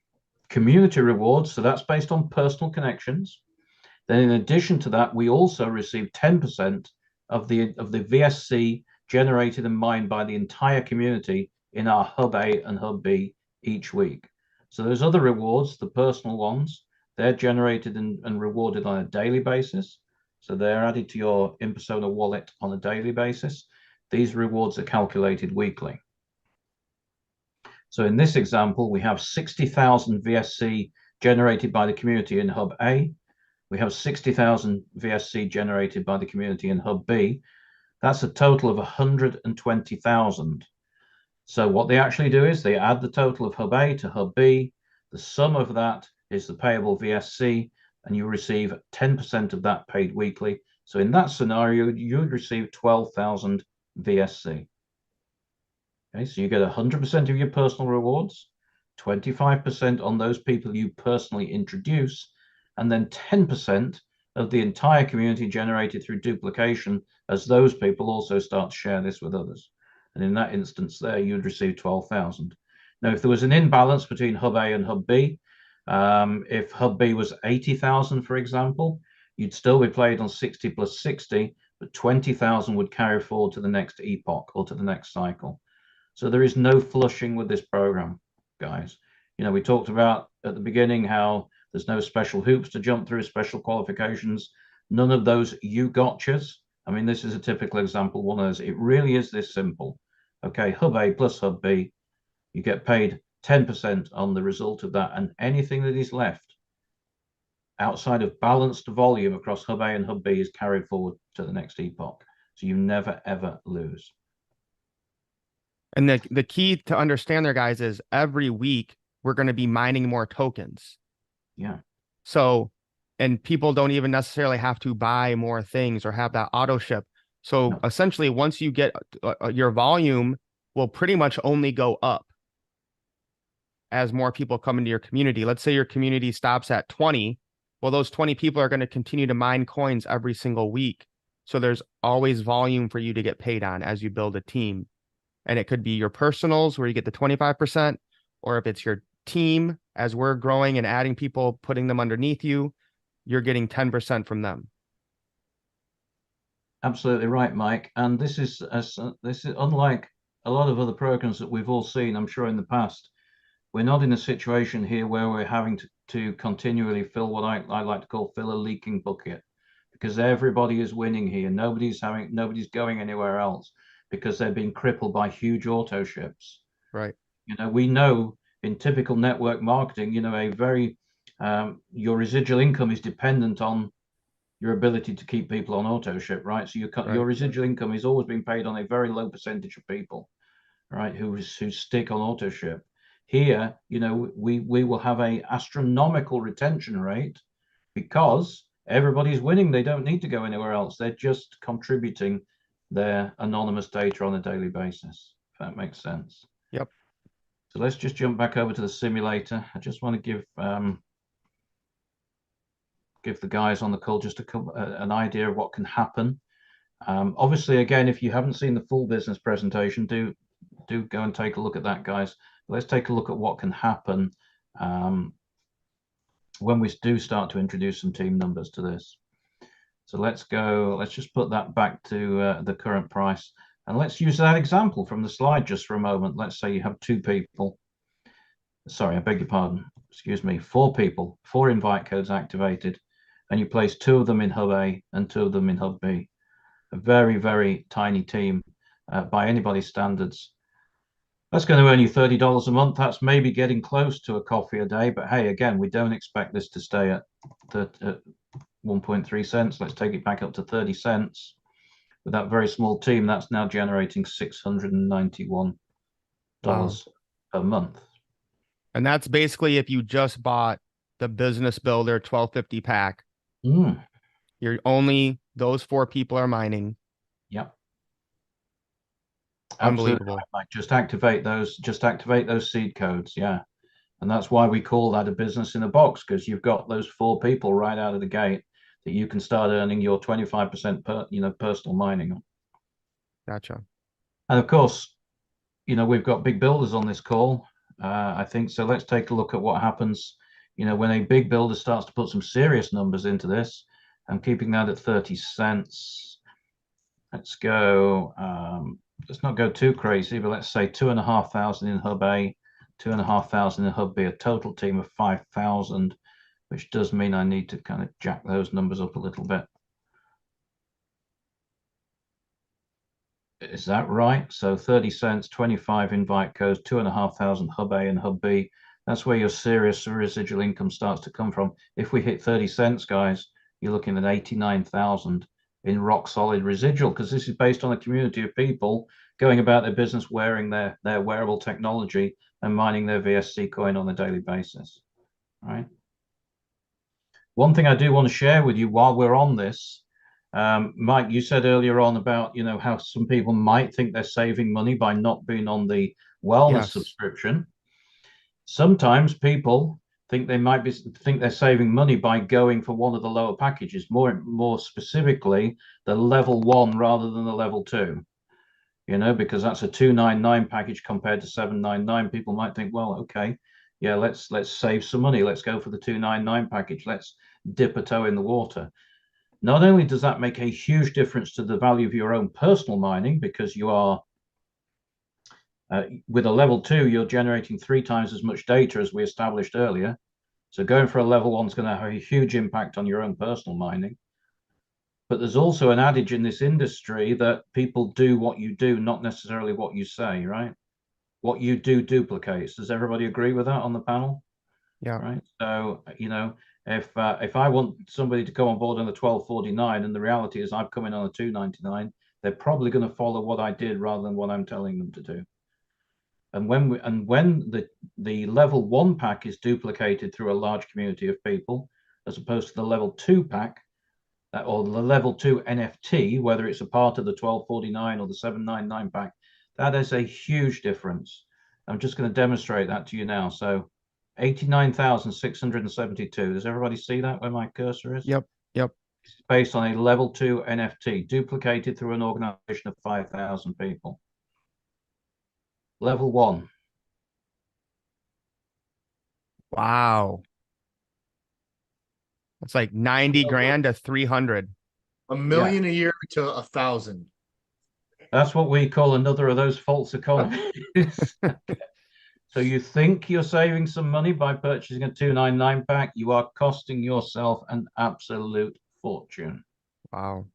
community rewards. So that's based on personal connections. Then in addition to that, we also receive 10% of the VSC generated and mined by the entire community in our Hub A and Hub B each week. So those other rewards, the personal ones, they're generated and rewarded on a daily basis. So they're added to your InPersona wallet on a daily basis. These rewards are calculated weekly. So in this example, we have 60,000 VSC generated by the community in Hub A. We have 60,000 VSC generated by the community in Hub B. That's a total of 120,000. So what they actually do is they add the total of Hub A to Hub B. The sum of that is the payable VSC, and you receive 10% of that paid weekly. So in that scenario, you would receive 12,000 VSC. Okay, so you get 100% of your personal rewards, 25% on those people you personally introduce, and then 10% of the entire community generated through duplication, as those people also start to share this with others. And in that instance there, you'd receive 12,000. Now, if there was an imbalance between Hub A and Hub B, if Hub B was 80,000, for example, you'd still be paid on 60 plus 60, but 20,000 would carry forward to the next epoch or to the next cycle. So there is no flushing with this program, guys. We talked about at the beginning how There's no special hoops to jump through, special qualifications, none of those you gotchas. I mean, this is a typical example, one of those. It really is this simple. Okay, hub A plus hub B, you get paid 10% on the result of that, and anything that is left outside of balanced volume across hub A and hub B is carried forward to the next epoch. So you never, ever lose. And the key to understand there, guys, is every week we're going to be mining more tokens. Yeah. So, and people don't even necessarily have to buy more things or have that auto ship. So No. essentially, once you get your volume will pretty much only go up as more people come into your community. Let's say your community stops at 20. Well, those 20 people are going to continue to mine coins every single week. So there's always volume for you to get paid on as you build a team. And it could be your personals where you get the 25%, or if it's your team, as we're growing and adding people, putting them underneath you, you're getting 10% from them. Absolutely right, Mike. And this is unlike a lot of other programs that we've all seen, I'm sure, in the past. We're not in a situation here where we're having to continually fill what I like to call fill a leaking bucket, because everybody is winning here. Nobody's going anywhere else because they're being crippled by huge auto ships. Right. You know, we know in typical network marketing, you know, your residual income is dependent on your ability to keep people on auto ship, right? So your residual income is always being paid on a very low percentage of people, right, who stick on auto ship. Here, you know, we will have a astronomical retention rate because everybody's winning. They don't need to go anywhere else. They're just contributing their anonymous data on a daily basis, if that makes sense. Yep. So let's just jump back over to the simulator. I just want to give the guys on the call just an idea of what can happen. Obviously, again, if you haven't seen the full business presentation, do go and take a look at that, guys. Let's take a look at what can happen when we do start to introduce some team numbers to this. So let's just put that back to the current price. And let's use that example from the slide just for a moment. Let's say you have 2 people. Sorry, I beg your pardon. Excuse me, 4 people, 4 invite codes activated, and you place 2 of them in hub A and 2 of them in hub B. A very, very tiny team by anybody's standards. That's going to earn you $30 a month. That's maybe getting close to a coffee a day. But hey, again, we don't expect this to stay at 1.3 cents. Let's take it back up to 30 cents. With that very small team, that's now generating $691 per month. And that's basically if you just bought the Business Builder 1250 pack. You're only, those 4 people are mining. Yep. Unbelievable. Like just activate those seed codes. Yeah. And that's why we call that a business in a box, because you've got those 4 people right out of the gate that you can start earning your 25% personal mining. Gotcha. And of course, you know, we've got big builders on this call. I think so. Let's take a look at what happens, you know, when a big builder starts to put some serious numbers into this. I'm keeping that at 30 cents. Let's go. Let's not go too crazy, but let's say 2,500 in hub A, 2,500 in hub B, a total team of 5,000, which does mean I need to kind of jack those numbers up a little bit. Is that right? So 30 cents, 25 invite codes, 2,500 hub A and hub B. That's where your serious residual income starts to come from. If we hit 30 cents, guys, you're looking at 89,000 in rock solid residual, because this is based on a community of people going about their business wearing their wearable technology and mining their VSC coin on a daily basis. All right. One thing I do want to share with you while we're on this, Mike, you said earlier on about, you know, how some people might think they're saving money by not being on the wellness subscription. Sometimes people think they're saving money by going for one of the lower packages, more specifically the level 1 rather than the level 2. You know, because that's a 299 package compared to 799. People might think, well, okay, yeah, let's save some money. Let's go for the 299 package. Let's dip a toe in the water. Not only does that make a huge difference to the value of your own personal mining, because you are with a level 2, you're generating 3 times as much data as we established earlier. So going for a level 1 is going to have a huge impact on your own personal mining. But there's also an adage in this industry that people do what you do, not necessarily what you say, right? What you do duplicates. Does everybody agree with that on the panel? Yeah. Right. So, if I want somebody to come on board on the 1249 and the reality is I've come in on a 299, they're probably going to follow what I did rather than what I'm telling them to do. And when the level 1 pack is duplicated through a large community of people, as opposed to the level 2 pack, or the level 2 NFT, whether it's a part of the 1249 or the 799 pack, that is a huge difference. I'm just going to demonstrate that to you now. So 89,672. Does everybody see that where my cursor is? Yep. Yep. It's based on a level 2 NFT, duplicated through an organization of 5,000 people. Level 1. Wow. It's like 90 grand to 300. $1 million a year to 1,000. That's what we call another of those false economies. So you think you're saving some money by purchasing a 299 pack, you are costing yourself an absolute fortune. Wow.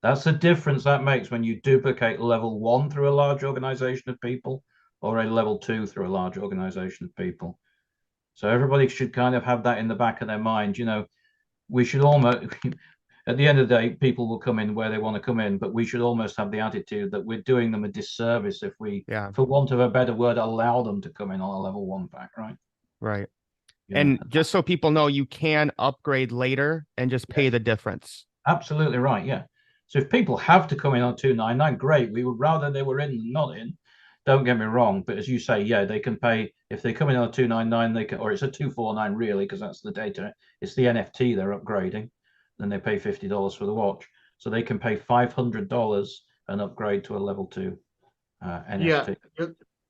That's the difference that makes when you duplicate level 1 through a large organization of people or a level 2 through a large organization of people. So everybody should kind of have that in the back of their mind. We should almost, at the end of the day, people will come in where they want to come in, but we should almost have the attitude that we're doing them a disservice if we, for want of a better word, allow them to come in on a level 1 pack, right? Right. Yeah. And just so people know, you can upgrade later and just pay the difference. Absolutely right. Yeah. So if people have to come in on 299, great. We would rather they were in than not in. Don't get me wrong, but as you say, yeah, they can pay if they come in on a 299, they can, or it's a 249 really, because that's the data. It's the NFT they're upgrading. Then they pay $50 for the watch, so they can pay $500 and upgrade to a level 2 NFT. Yeah.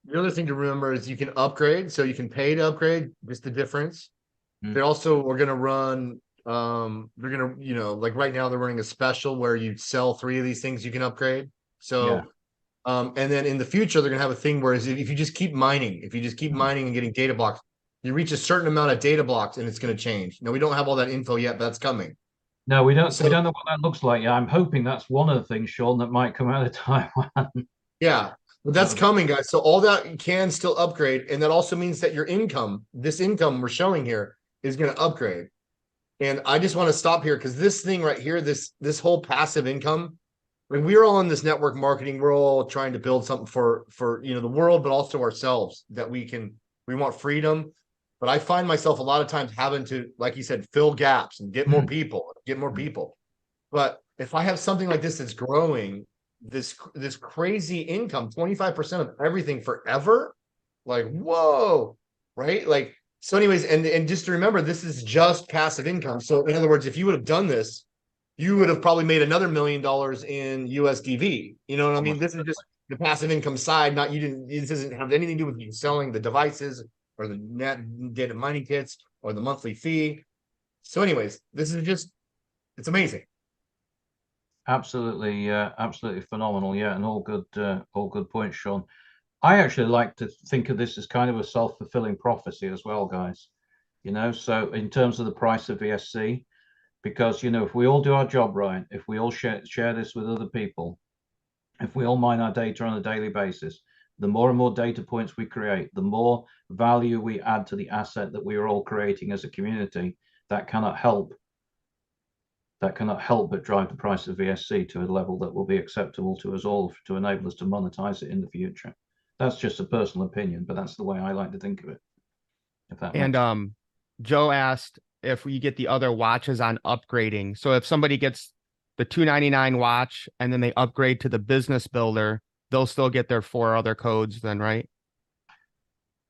The other thing to remember is you can upgrade, so you can pay to upgrade. Just the difference. They also are going to run. They're going to, like right now they're running a special where you sell 3 of these things you can upgrade. So. And then in the future, they're going to have a thing where if you just keep mining, and getting data blocks, you reach a certain amount of data blocks and it's going to change. Now, we don't have all that info yet, but that's coming. No, we don't. So, we don't know what that looks like. Yeah, I'm hoping that's one of the things, Sean, that might come out of Taiwan. Yeah, but that's coming, guys. So all that can still upgrade. And that also means that your income, this income we're showing here, is going to upgrade. And I just want to stop here because this thing right here, this whole passive income, I mean, we're all in this network marketing. We're all trying to build something for the world, but also ourselves that we want freedom. But I find myself a lot of times having to, like you said, fill gaps and get more people. But if I have something like this that's growing, this crazy income, 25% of everything forever, like, whoa, right? Like, so anyways, and just to remember, this is just passive income. So in other words, if you would have done this, you would have probably made another $1 million in USDV. You know what I mean? This is just the passive income side. This doesn't have anything to do with you selling the devices or the net data mining kits or the monthly fee. So anyways, this is just, it's amazing. Absolutely, absolutely phenomenal. Yeah, and all good points, Sean. I actually like to think of this as kind of a self-fulfilling prophecy as well, guys. So in terms of the price of VSC, because if we all do our job right, if we all share this with other people, if we all mine our data on a daily basis, the more and more data points we create, the more value we add to the asset that we are all creating as a community. That cannot help but drive the price of VSC to a level that will be acceptable to us all to enable us to monetize it in the future. That's just a personal opinion, but that's the way I like to think of it. And Joe asked if we get the other watches on upgrading. So if somebody gets the 299 watch and then they upgrade to the business builder, they'll still get their 4 other codes then, right?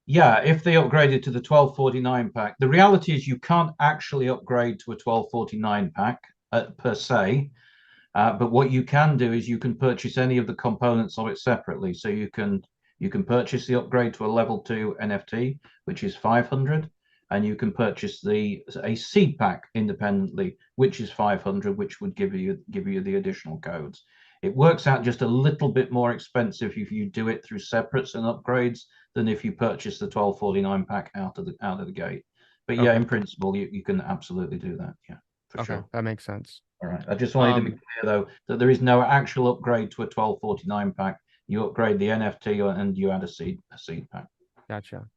Yeah, if they upgraded to the 1249 pack. The reality is you can't actually upgrade to a 1249 pack per se, but what you can do is you can purchase any of the components of it separately. So you can purchase the upgrade to a level 2 NFT, which is 500, and you can purchase a seed pack independently, which is 500, which would give you the additional codes. It works out just a little bit more expensive if you do it through separates and upgrades than if you purchase the 1249 pack out of the gate. But yeah, Okay. in principle, you can absolutely do that. Yeah, for Okay, sure. that makes sense. All right. I just wanted to be Um, clear though that there is no actual upgrade to a 1249 pack. You upgrade the NFT and you add a seed pack. Gotcha.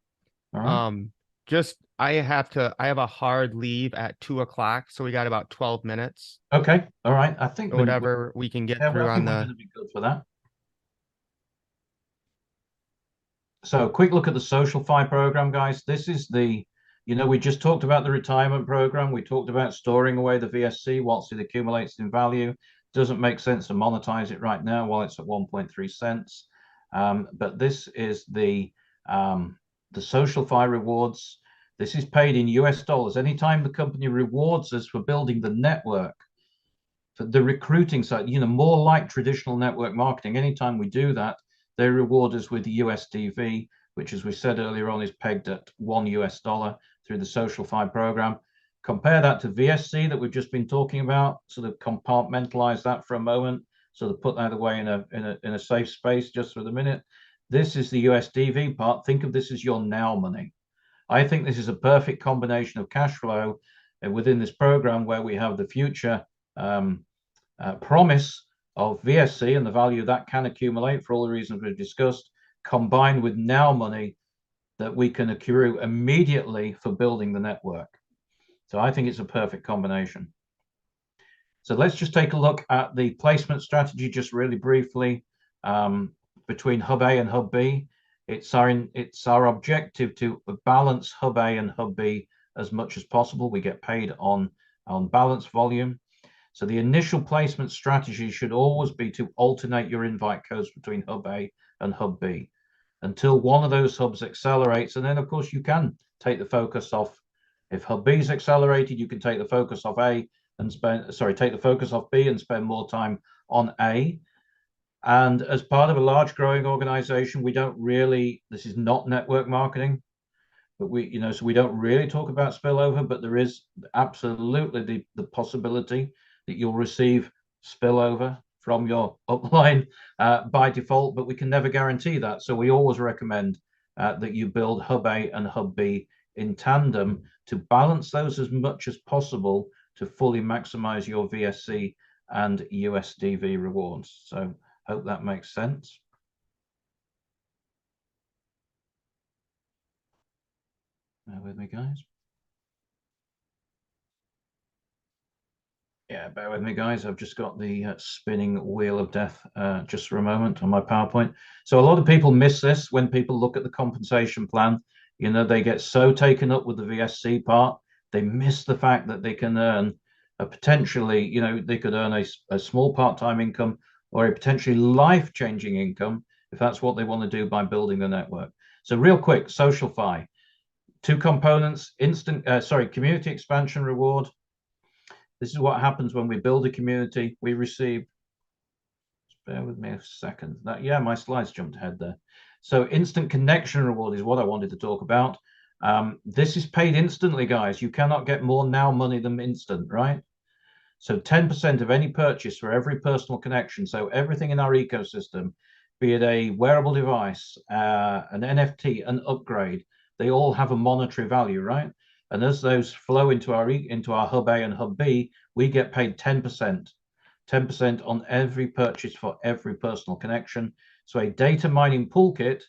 All right. Just I have a hard leave at 2 o'clock, so we got about 12 minutes. Okay. All right. I think Whatever we can get through I on think we're the going to be good for that. So a quick look at the SocialFi program, guys. This is the, we just talked about the retirement program. We talked about storing away the VSC whilst it accumulates in value. Doesn't make sense to monetize it right now while it's at 1.3 cents. But this is the SocialFi rewards. This is paid in US dollars. Anytime the company rewards us for building the network, for the recruiting side, more like traditional network marketing, anytime we do that, they reward us with USDV, which, as we said earlier on, is pegged at $1 through the SocialFi program. Compare that to VSC that we've just been talking about. Sort of compartmentalize that for a moment. Sort of put that away in a safe space just for the minute. This is the USDV part. Think of this as your now money. I think this is a perfect combination of cash flow within this program where we have the future promise of VSC and the value that can accumulate for all the reasons we've discussed, combined with now money that we can accrue immediately for building the network. So I think it's a perfect combination. So let's just take a look at the placement strategy just really briefly between Hub A and Hub B. It's our objective to balance Hub A and Hub B as much as possible. We get paid on balance volume. So the initial placement strategy should always be to alternate your invite codes between Hub A and Hub B until one of those hubs accelerates. And then, of course, you can take the focus off. If Hub B is accelerated, you can take the focus off A and take the focus off B and spend more time on A. And as part of a large growing organization, this is not network marketing, but so we don't really talk about spillover, but there is absolutely the possibility that you'll receive spillover from your upline by default, but we can never guarantee that. So we always recommend that you build Hub A and Hub B in tandem to balance those as much as possible to fully maximize your VSC and USDV rewards. So hope that makes sense. Bear with me, guys. Yeah, bear with me, guys. I've just got the spinning wheel of death just for a moment on my PowerPoint. So a lot of people miss this when people look at the compensation plan. They get so taken up with the VSC part, they miss the fact that they can earn potentially, they could earn a small part-time income or a potentially life-changing income if that's what they want to do by building the network. So real quick, SocialFi, two components, community expansion reward. This is what happens when we build a community. We receive, bear with me a second. My slides jumped ahead there. So instant connection reward is what I wanted to talk about. This is paid instantly, guys. You cannot get more now money than instant, right? So 10% of any purchase for every personal connection. So everything in our ecosystem, be it a wearable device, an NFT, an upgrade, they all have a monetary value, right? And as those flow into our Hub A and Hub B, we get paid 10%. 10% on every purchase for every personal connection. So a data mining pool kit,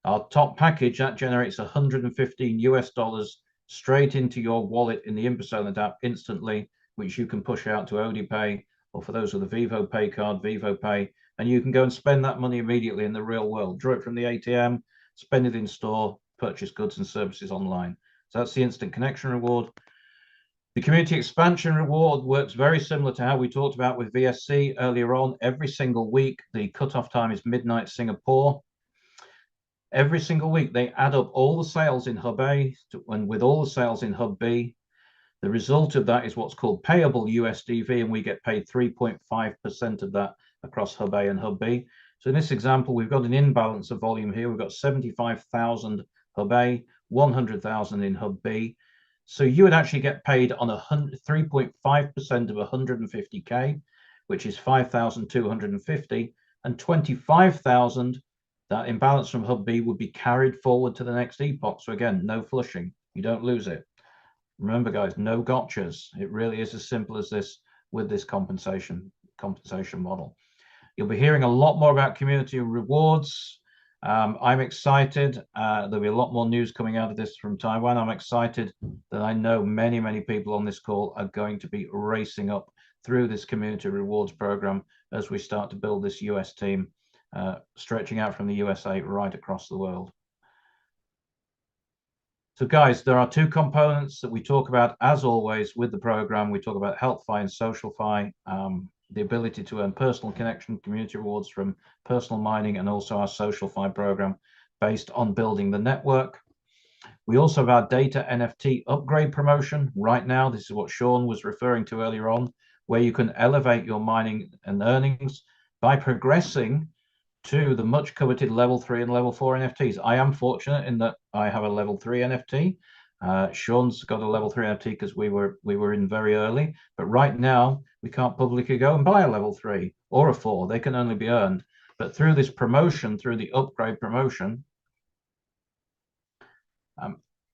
our top package, that generates $115 straight into your wallet in the InPersona app instantly, which you can push out to ODPay, or for those with a Vivo Pay card, Vivo Pay, and you can go and spend that money immediately in the real world. Draw it from the ATM, spend it in store, purchase goods and services online. So that's the instant connection reward. The community expansion reward works very similar to how we talked about with VSC earlier on. Every single week, the cutoff time is midnight Singapore. Every single week, they add up all the sales in Hub A and with all the sales in Hub B. The result of that is what's called payable USDV, and we get paid 3.5% of that across Hub A and Hub B. So in this example, we've got an imbalance of volume here. We've got 75,000 Hub A, 100,000 in Hub B. So you would actually get paid on 3.5% of 150K, which is 5,250, and 25,000, that imbalance from Hub B would be carried forward to the next epoch. So again, no flushing, you don't lose it. Remember, guys, no gotchas. It really is as simple as this with this compensation model. You'll be hearing a lot more about community rewards. I'm excited. There'll be a lot more news coming out of this from Taiwan. I'm excited that I know many, many people on this call are going to be racing up through this community rewards program as we start to build this US team, stretching out from the USA right across the world. So guys, there are two components that we talk about as always with the program. We talk about HealthFi and SocialFi, the ability to earn personal connection, community rewards from personal mining, and also our SocialFi program based on building the network. We also have our data NFT upgrade promotion right now. This is what Sean was referring to earlier on, where you can elevate your mining and earnings by progressing to the much coveted level 3 and level 4 NFTs. I am fortunate in that I have a level 3 NFT. Sean's got a level 3 NFT because we were in very early, but right now we can't publicly go and buy a level 3 or a 4. They can only be earned. But through this promotion, through the upgrade promotion,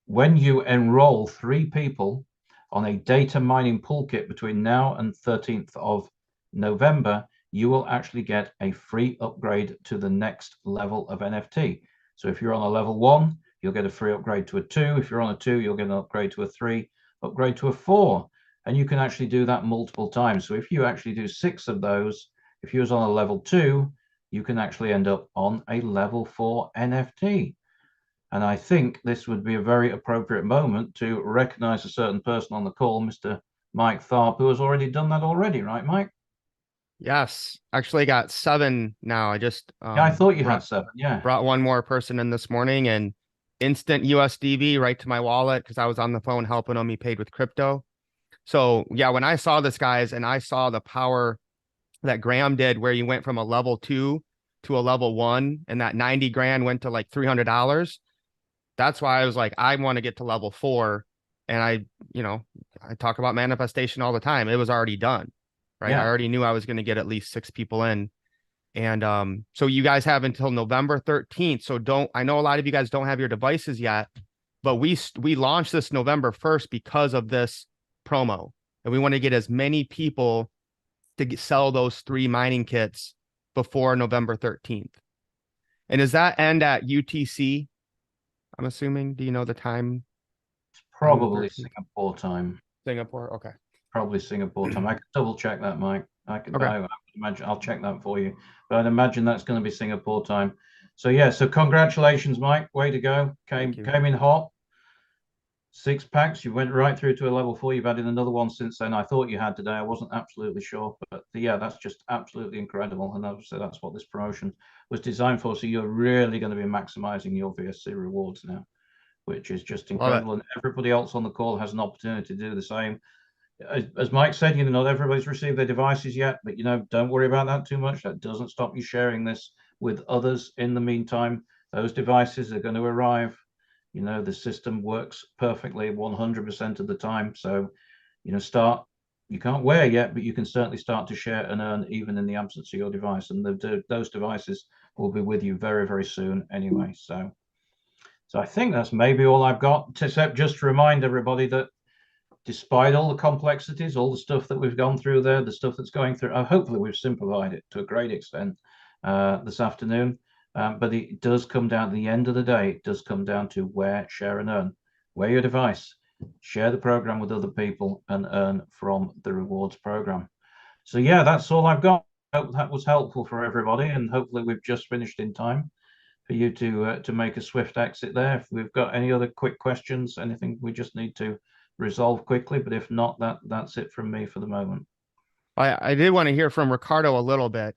when you enroll 3 people on a data mining pool kit between now and 13th of November, you will actually get a free upgrade to the next level of NFT. So if you're on a level 1, you'll get a free upgrade to a 2. If you're on a 2, you'll get an upgrade to a 3, upgrade to a 4. And you can actually do that multiple times. So if you actually do 6 of those, if you was on a level 2, you can actually end up on a level 4 NFT. And I think this would be a very appropriate moment to recognize a certain person on the call, Mr. Mike Tharp, who has already done that already, right, Mike? Yes, actually got 7 now. I just Yeah, I thought you had 7. Yeah, brought one more person in this morning and instant USDV right to my wallet because I was on the phone helping him. He paid with crypto. So yeah, when I saw this, guys, and I saw the power that Graham did, where you went from a level 2 to a level 1, and that 90 grand went to like $300. That's why I was like, I want to get to level 4. And I talk about manifestation all the time. It was already done. Right. Yeah. I already knew I was going to get at least 6 people in. And so you guys have until November 13th. So I know a lot of you guys don't have your devices yet, but we launched this November 1st because of this promo. And we want to get as many people to sell those 3 mining kits before November 13th. And does that end at UTC? I'm assuming. Do you know the time? It's probably Singapore time. Singapore. Okay. Probably Singapore time. I can double check that, Mike. I can. Okay. I would imagine. I'll check that for you. But I'd imagine that's going to be Singapore time. So yeah. So congratulations, Mike. Way to go. Came in hot. 6 packs. You went right through to a level 4. You've added another one since then. I thought you had today. I wasn't absolutely sure, but yeah, that's just absolutely incredible. And obviously, that's what this promotion was designed for. So you're really going to be maximizing your VSC rewards now, which is just incredible. And everybody else on the call has an opportunity to do the same. As Mike said, not everybody's received their devices yet, but don't worry about that too much. That doesn't stop you sharing this with others. In the meantime, those devices are going to arrive. The system works perfectly 100% of the time. So, you can't wear yet, but you can certainly start to share and earn even in the absence of your device. And those devices will be with you very, very soon anyway. So I think that's maybe all I've got, except just to remind everybody that despite all the complexities, all the stuff that we've gone through there, the stuff that's going through, hopefully we've simplified it to a great extent this afternoon. But it does come down to the end of the day. It does come down to wear, share, and earn. Wear your device, share the program with other people, and earn from the rewards program. So yeah, that's all I've got. I hope that was helpful for everybody, and hopefully we've just finished in time for you to make a swift exit there. If we've got any other quick questions, anything we just need to resolve quickly, but if not, that's it from me for the moment. I did want to hear from Ricardo a little bit.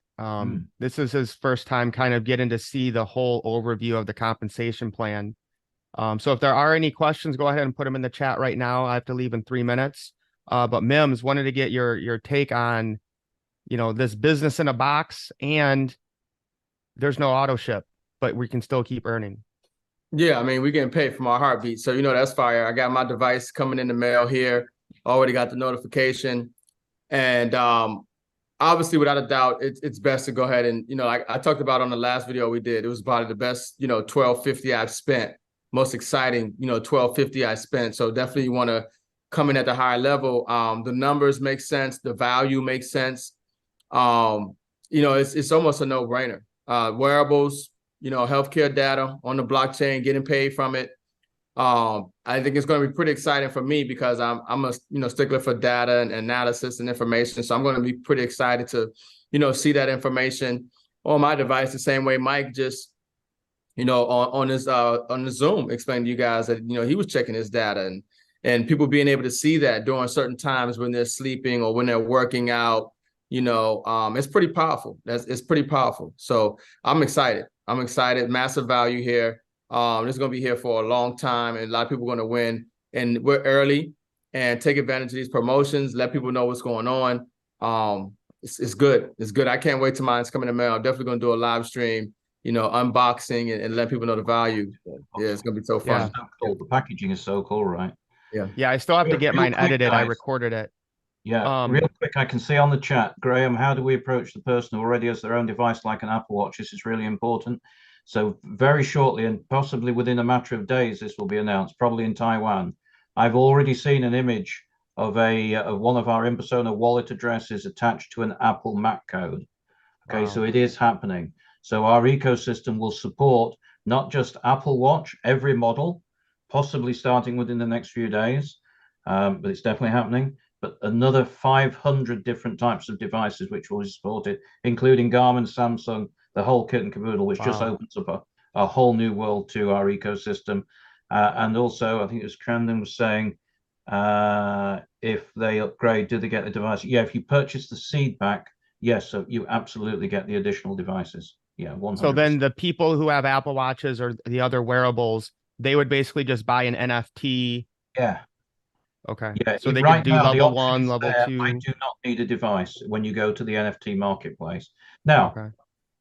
This is his first time kind of getting to see the whole overview of the compensation plan. So if there are any questions, go ahead and put them in the chat right now. I have to leave in 3 minutes. But Mims, wanted to get your take on, this business in a box, and there's no auto ship, but we can still keep earning. Yeah, I mean, we're getting paid from our heartbeat. So, that's fire. I got my device coming in the mail here. Already got the notification. And obviously, without a doubt, it's best to go ahead and, like I talked about on the last video we did, it was probably the best, $12.50 I've spent. Most exciting, $12.50 I spent. So definitely you want to coming at the higher level. The numbers make sense, the value makes sense. It's almost a no-brainer. Wearables, healthcare data on the blockchain, getting paid from it. I think it's going to be pretty exciting for me because I'm a stickler for data and analysis and information. So I'm going to be pretty excited to, see that information on my device the same way Mike just, on the Zoom explained to you guys that, he was checking his data and people being able to see that during certain times when they're sleeping or when they're working out, it's pretty powerful. It's pretty powerful. So I'm excited. Massive value here. This is going to be here for a long time, and a lot of people are going to win. And we're early, and take advantage of these promotions. Let people know what's going on. It's good. It's good. I can't wait till mine's coming in the mail. I'm definitely going to do a live stream, unboxing and let people know the value. Yeah, it's going to be so fun. So cool. The packaging is so cool, right? Yeah, I still have to get mine edited. I recorded it. Yeah, real quick, I can see on the chat, Graham, how do we approach the person who already has their own device like an Apple Watch? This is really important. So very shortly, and possibly within a matter of days, this will be announced, probably in Taiwan. I've already seen an image of one of our InPersona wallet addresses attached to an Apple Mac code. Okay, so it is happening. So our ecosystem will support not just Apple Watch, every model, possibly starting within the next few days, but it's definitely happening. But another 500 different types of devices which will be supported, including Garmin, Samsung, the whole kit and caboodle, which just opens up a whole new world to our ecosystem. And also, I think it was Crandon was saying, if they upgrade, do they get the device? Yeah, if you purchase the seed pack, yes, so you absolutely get the additional devices. Yeah, 100%. So then the people who have Apple Watches or the other wearables, they would basically just buy an NFT. Yeah. Okay. Yeah. So they right can do now, level 1, level 2. I do not need a device when you go to the NFT marketplace. Now,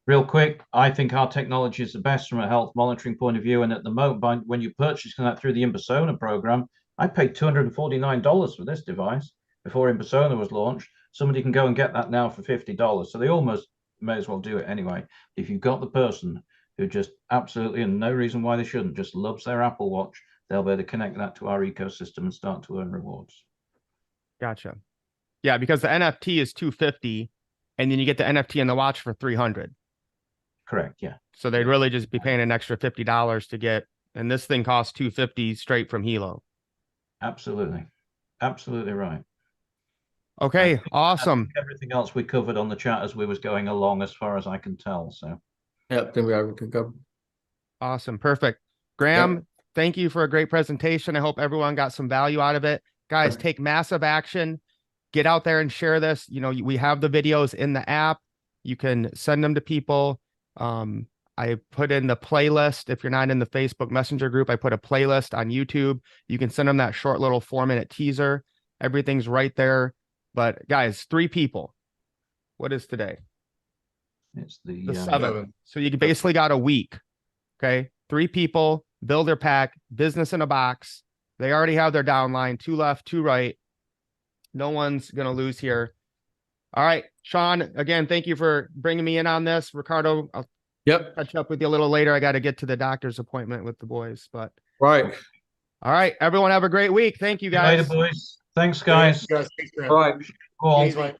real quick, I think our technology is the best from a health monitoring point of view. And at the moment, when you purchase that through the InPersona program, I paid $249 for this device before InPersona was launched. Somebody can go and get that now for $50. So they almost may as well do it anyway. If you've got the person who just absolutely, and no reason why they shouldn't, just loves their Apple Watch, they'll be able to connect that to our ecosystem and start to earn rewards. Gotcha. Yeah, because the NFT is $250, and then you get the NFT and the watch for $300. Correct. Yeah. So they'd really just be paying an extra $50 to get, and this thing costs $250 straight from Hilo. Absolutely. Absolutely right. Okay, awesome. Everything else we covered on the chat as we was going along, as far as I can tell. So. Yeah, I think we have everything covered. Awesome. Perfect. Graham, thank you for a great presentation. I hope everyone got some value out of it. Guys, take massive action. Get out there and share this. We have the videos in the app. You can send them to people. I put in the playlist. If you're not in the Facebook Messenger group, I put a playlist on YouTube. You can send them that short little 4-minute teaser. Everything's right there. But guys, 3 people. What is today? It's the 7th. So you basically got a week. Okay. 3 people, builder pack, business in a box. They already have their downline, 2 left, 2 right. No one's going to lose here. All right, Sean, again, thank you for bringing me in on this. Ricardo, I'll catch up with you a little later. I got to get to the doctor's appointment with the boys, but. Right. All right, everyone have a great week. Thank you, guys. Later, boys. Thanks, guys. Thanks, All right. Cool. Thanks, Mike.